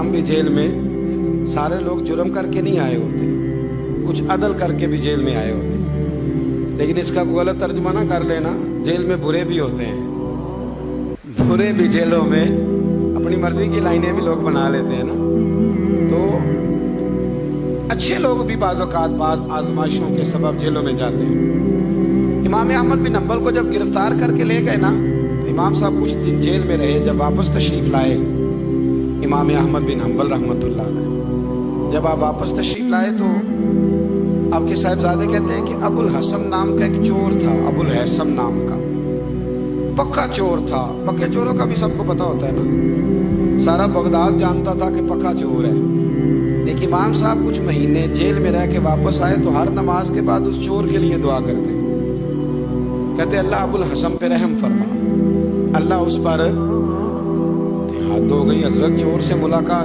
ہم بھی جیل میں سارے لوگ جرم کر کے نہیں آئے ہوتے، کچھ عدل کر کے بھی جیل میں آئے ہوتے ہیں، لیکن اس کا غلط ترجمہ نہ کر لینا، جیل میں برے بھی ہوتے ہیں، برے بھی جیلوں میں اپنی مرضی کی لائنیں بھی لوگ بنا لیتے ہیں نا، تو اچھے لوگ بھی بعض اوقات بعض آزمائشوں کے سبب جیلوں میں جاتے ہیں۔ امام احمد بن حنبل کو جب گرفتار کر کے لے گئے نا، تو امام صاحب کچھ دن جیل میں رہے، جب واپس تشریف لائے امام احمد بن حنبل رحمۃ اللہ علیہ، جب آپ واپس تشریف لائے تو آپ کے صاحبزادے کہتے ہیں کہ ابو الحسن نام کا ایک چور تھا، ابو الحسن نام کا پکا چور تھا۔ پکے چوروں کا بھی سب کو پتا ہوتا ہے نا، سارا بغداد جانتا تھا کہ پکا چور ہے، لیکن امام صاحب کچھ مہینے جیل میں رہ کے واپس آئے تو ہر نماز کے بعد اس چور کے لیے دعا کرتے، کہتے اللہ ابو الحسن پہ رحم فرما، اللہ اس پر، حد ہو گئی حضرت، چور سے ملاقات